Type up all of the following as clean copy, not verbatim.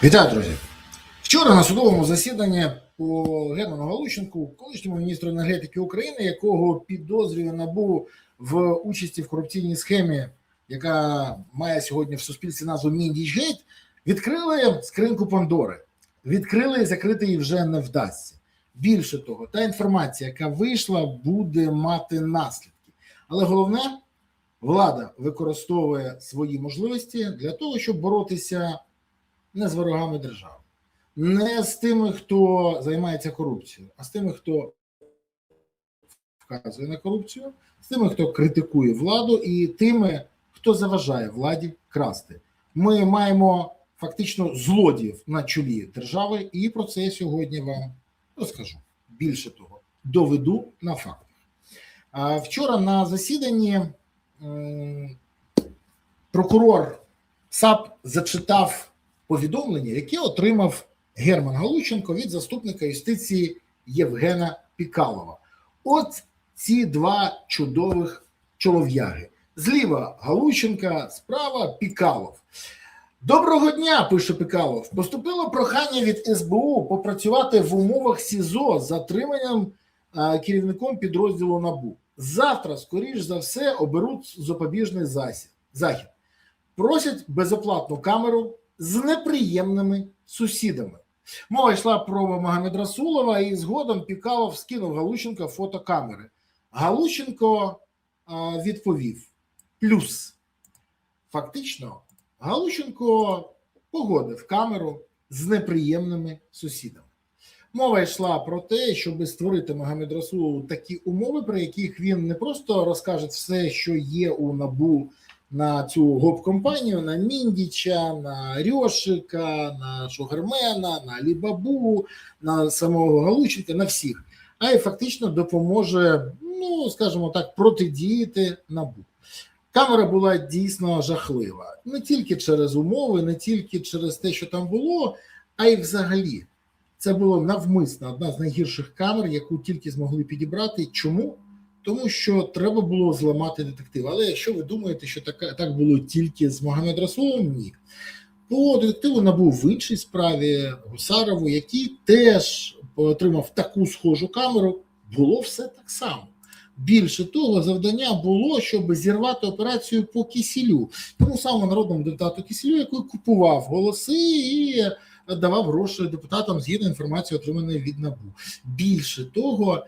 Вітаю, друзі! Вчора на судовому засіданні по Герману Галущенку, колишньому міністру енергетики України, якого підозрює НАБУ в участі в корупційній схемі, яка має сьогодні в суспільстві назву Міндічгейт, відкрили скриньку Пандори. Відкрили і закрити її вже не вдасться. Більше того, та інформація, яка вийшла, буде мати наслідки. Але головне, влада використовує свої можливості для того, щоб боротися не з ворогами держави, не з тими, хто займається корупцією, а з тими, хто вказує на корупцію, з тими, хто критикує владу і тими, хто заважає владі красти. Ми маємо фактично злодіїв на чолі держави, і про це я сьогодні вам розкажу. Більше того, доведу на фактах. Вчора на засіданні прокурор САП зачитав повідомлення, яке отримав Герман Галущенко від заступника юстиції Євгена Пікалова. От ці два чудових чолов'яги. Зліва Галущенка, справа Пікалов. Доброго дня, пише Пікалов. Поступило прохання від СБУ попрацювати в умовах СІЗО з затриманням керівником підрозділу НАБУ. Завтра, скоріш за все, оберуть запобіжний захід. Просять безоплатну камеру з неприємними сусідами. Мова йшла про Магомедрасулова, і згодом Пікалов скинув Галущенка фотокамери. Галущенко відповів плюс. Фактично, Галущенко погодив камеру з неприємними сусідами. Мова йшла про те, щоб створити Магомедрасулову такі умови, при яких він не просто розкаже все, що є у НАБУ, на цю гоп-компанію, на Міндіча, на Рьошика, на Шугармена, на Алібабу, на самого Галущенка, на всіх. А й фактично допоможе, скажімо так, протидіяти НАБУ. Камера була дійсно жахлива. Не тільки через умови, не тільки через те, що там було, а й взагалі. Це було навмисно одна з найгірших камер, яку тільки змогли підібрати. Чому? Тому що треба було зламати детектива. Але якщо ви думаєте, що так було тільки з Магомедрасуловим, ні. По детективу НАБУ в іншій справі, Гусарову, який теж отримав таку схожу камеру, було все так само. Більше того, завдання було, щоб зірвати операцію по Кісєлю, тому самому народному депутату Кісєлю, який купував голоси і давав гроші депутатам згідно інформації, отриманої від НАБУ. Більше того,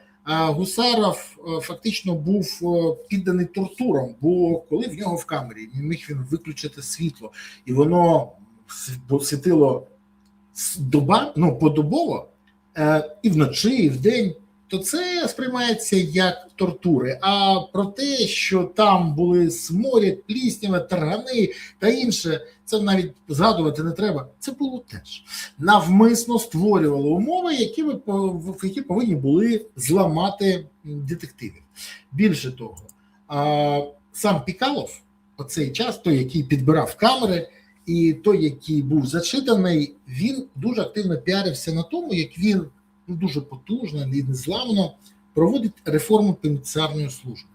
Гусаров фактично був підданий тортурам, бо коли в нього в камері не міг він виключити світло, і воно світило подобово, і вночі, і вдень, то це сприймається як тортури. А про те, що там були сморід, пліснява, таргани та інше, це навіть згадувати не треба. Це було теж. Навмисно створювало умови, які повинні були зламати детективів. Більше того, сам Пікалов, оцей час, той, який підбирав камери, і той, який був зачитаний, він дуже активно піарився на тому, як він дуже потужно і незламно проводить реформу пенітенціарної служби.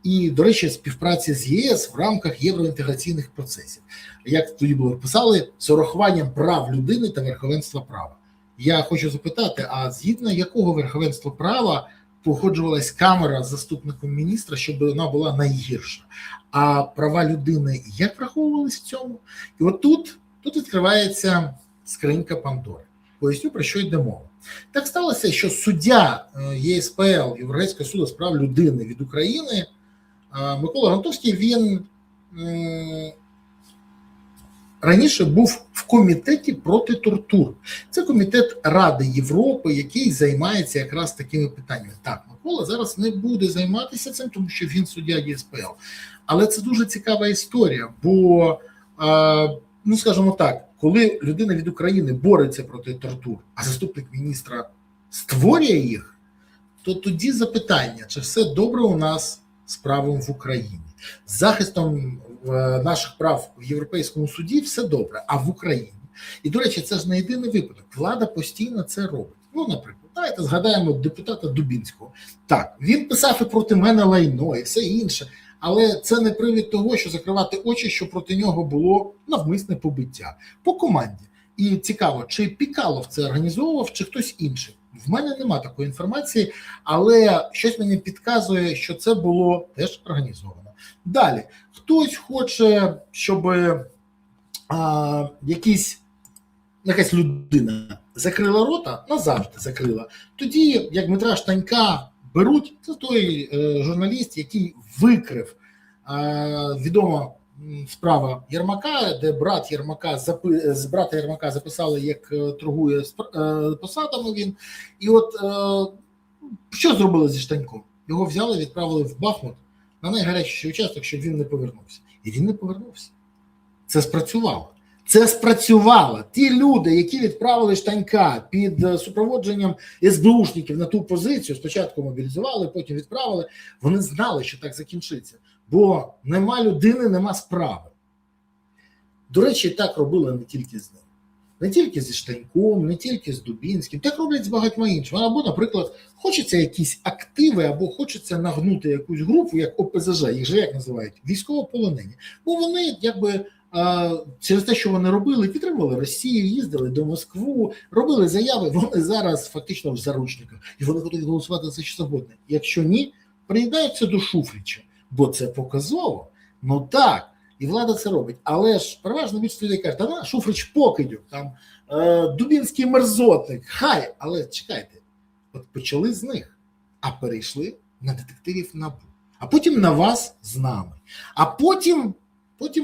І, до речі, співпраці з ЄС в рамках євроінтеграційних процесів. Як тоді було писали, з урахуванням прав людини та верховенства права. Я хочу запитати, а згідно якого верховенства права погоджувалась камера з заступником міністра, щоб вона була найгірша? А права людини як враховувались в цьому? І от тут відкривається скринька Пандори. Поясню, про що йде мова. Так сталося, що суддя ЄСПЛ, Європейського суду з прав людини від України, Микола Грантовський, він раніше був в комітеті проти тортур. Це комітет Ради Європи, який займається якраз такими питаннями. Так, Микола зараз не буде займатися цим, тому що він суддя ЄСПЛ. Але це дуже цікава історія, бо, скажімо так, коли людина від України бореться проти тортур, а заступник міністра створює їх, то тоді запитання, чи все добре у нас з правом в Україні. З захистом наших прав в Європейському суді все добре, а в Україні. І, до речі, це ж не єдиний випадок. Влада постійно це робить. Наприклад, давайте згадаємо депутата Дубінського. Так, він писав і проти мене лайно, і все інше. Але це не привід того, що закривати очі, що проти нього було навмисне побиття. По команді. І цікаво, чи Пікалов це організовував, чи хтось інший. В мене нема такої інформації, але щось мені підказує, що це було теж організовано. Далі, хтось хоче, щоб якась людина закрила рота, назавжди закрила. Тоді, як Дмитра Штанька беруть, це той журналіст, який викрив відома справа Єрмака, де з брата Єрмака записали, як торгує посадами він. І от що зробили зі Штаньком? Його взяли, відправили в Бахмут на найгарячіший участок, щоб він не повернувся. І він не повернувся. Це спрацювало. Це спрацювало. Ті люди, які відправили Штанька під супроводженням СБУшників на ту позицію, спочатку мобілізували, потім відправили, вони знали, що так закінчиться. Бо нема людини, нема справи. До речі, так робили не тільки з ним. Не тільки зі Штаньком, не тільки з Дубінським. Так роблять з багатьма іншими. Або, наприклад, хочеться якісь активи, або хочеться нагнути якусь групу, як ОПЗЖ, їх же як називають, військовополонені. Бо вони, якби, через те, що вони робили, підтримували Росію, їздили до Москву, робили заяви, вони зараз фактично в заручниках. І вони готові голосувати за що завгодно. Якщо ні, приєднаються до Шуфрича. Бо це показово. Ну так, і влада це робить. Але ж переважно більшість людей кажуть, та Шуфрич покидьок, там Дубінський мерзотник, хай. Але чекайте, от почали з них, а перейшли на детективів НАБУ. А потім на вас з нами. А потім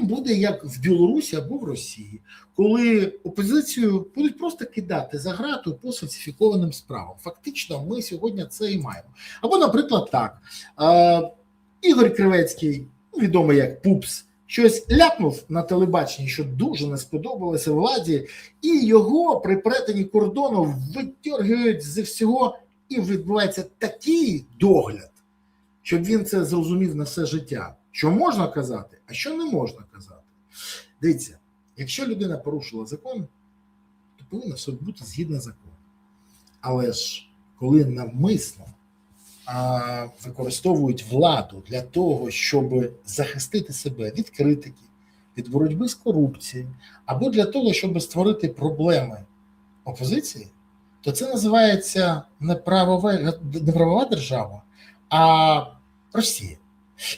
буде як в Білорусі або в Росії, коли опозицію будуть просто кидати за грату по фальсифікованим справам. Фактично ми сьогодні це і маємо. Або, наприклад, так, Ігор Кривецький, відомий як Пупс, щось ляпнув на телебаченні, що дуже не сподобалося владі, і його при перетині кордону витягують зі всього, і відбувається такий догляд, щоб він це зрозумів на все життя. Що можна казати, а що не можна казати. Дивіться, якщо людина порушила закон, то повинна все бути згідно закону. Але ж, коли навмисно використовують владу для того, щоб захистити себе від критики, від боротьби з корупцією, або для того, щоб створити проблеми опозиції, то це називається не правова держава, а Росія.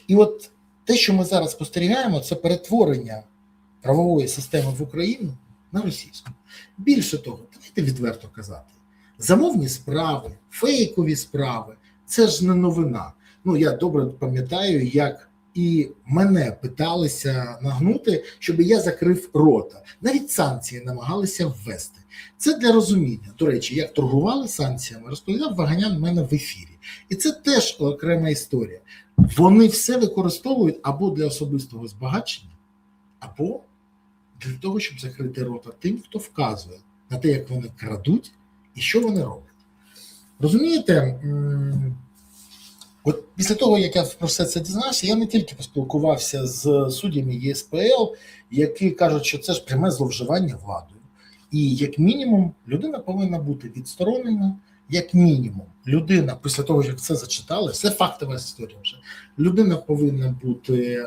І от те, що ми зараз спостерігаємо, це перетворення правової системи в Україну на російську. Більше того, давайте відверто казати, замовні справи, фейкові справи – це ж не новина. Ну, я добре пам'ятаю, як і мене питалися нагнути, щоб я закрив рота. Навіть санкції намагалися ввести. Це для розуміння. До речі, як торгували санкціями, розповідав Ваганян в мене в ефірі. І це теж окрема історія. Вони все використовують або для особистого збагачення, або для того, щоб закрити рота тим, хто вказує на те, як вони крадуть і що вони роблять. Розумієте, от після того, як я про все це дізнався, я не тільки поспілкувався з суддями ЄСПЛ, які кажуть, що це ж пряме зловживання владою. І як мінімум людина повинна бути відсторонена, як мінімум людина, після того, як це зачитали, все фактова історія вже, людина повинна бути,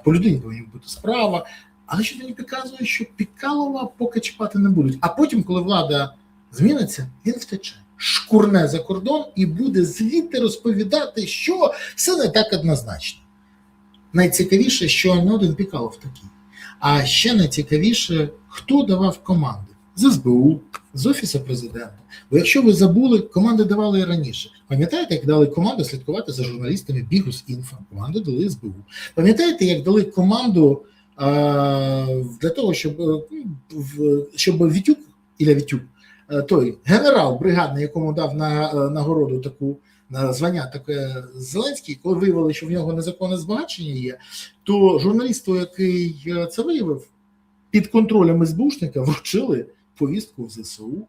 по людині повинна бути справа, але що мені підказує, що Пікалова поки чіпати не будуть. А потім, коли влада зміниться, він втече, шкурне за кордон і буде звідти розповідати, що все не так однозначно. Найцікавіше, що не один Пікалов такий. А ще найцікавіше, хто давав команди. З СБУ, з Офісу Президента. Бо якщо ви забули, команди давали і раніше. Пам'ятаєте, як дали команду слідкувати за журналістами Бігус.Інфо? Команду дали СБУ. Пам'ятаєте, як дали команду для того, щоб Вітюк, Ілля Вітюк, той генерал бригадний, якому дав нагороду таку, звання таке Зеленський, коли виявили, що в нього незаконне збагачення є, то журналісту, який це виявив, під контролем СБУшника вручили повістку в ЗСУ.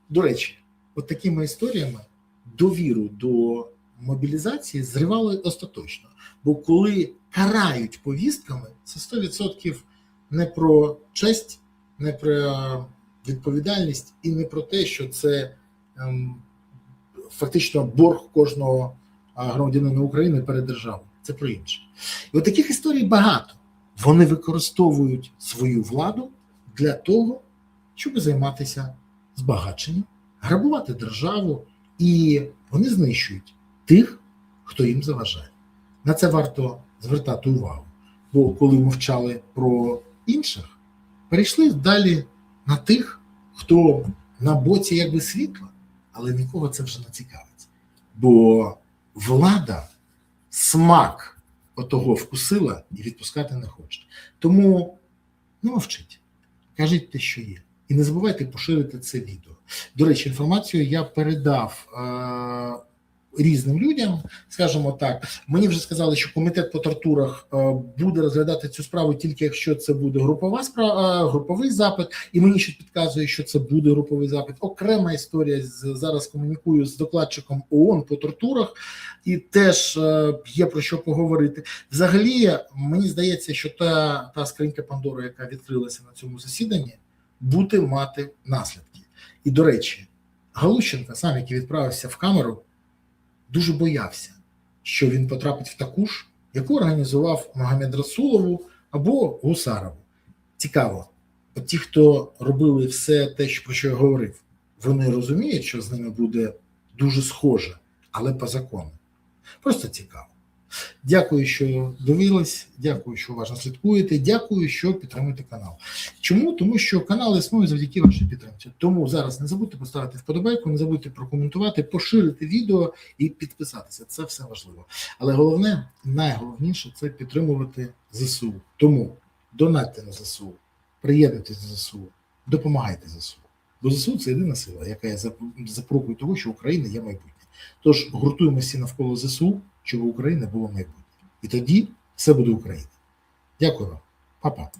До речі, от такими історіями довіру до мобілізації зривали остаточно. Бо коли карають повістками, це 100% не про честь, не про відповідальність і не про те, що це фактично борг кожного громадянина України перед державою. Це про інше. І от таких історій багато. Вони використовують свою владу для того, щоб займатися збагаченням, грабувати державу, і вони знищують тих, хто їм заважає. На це варто звертати увагу. Бо коли мовчали про інших, перейшли далі на тих, хто на боці якби світла, але нікого це вже не цікавить. Бо влада смак отого вкусила і відпускати не хоче. Тому не мовчіть, кажіть те, що є. І не забувайте поширити це відео. До речі, інформацію я передав різним людям, скажімо так. Мені вже сказали, що комітет по тортурах буде розглядати цю справу тільки якщо це буде груповий запит, і мені ще підказує, що це буде груповий запит. Окрема історія, зараз комунікую з докладчиком ООН по тортурах, і теж є про що поговорити. Взагалі, мені здається, що та скринька Пандори, яка відкрилася на цьому засіданні, буде мати наслідки. І, до речі, Галущенко, сам, який відправився в камеру, дуже боявся, що він потрапить в таку ж, яку організував Магомед Расулову або Гусарову. Цікаво, от ті, хто робили все те, про що я говорив, вони розуміють, що з ними буде дуже схоже, але по закону. Просто цікаво. Дякую, що дивились, дякую, що уважно слідкуєте, дякую, що підтримуєте канал. Чому? Тому що канал існує завдяки вашій підтримці. Тому зараз не забудьте поставити вподобайку, не забудьте прокоментувати, поширити відео і підписатися. Це все важливо. Але головне, найголовніше, це підтримувати ЗСУ. Тому донатьте на ЗСУ, приєднуйтесь до ЗСУ, допомагайте ЗСУ. Бо ЗСУ – це єдина сила, яка є запорукою того, що Україна є майбутнє. Тож гуртуємося навколо ЗСУ, щоб у України було майбутнє. І тоді все буде Україна. Дякую вам. Па-па.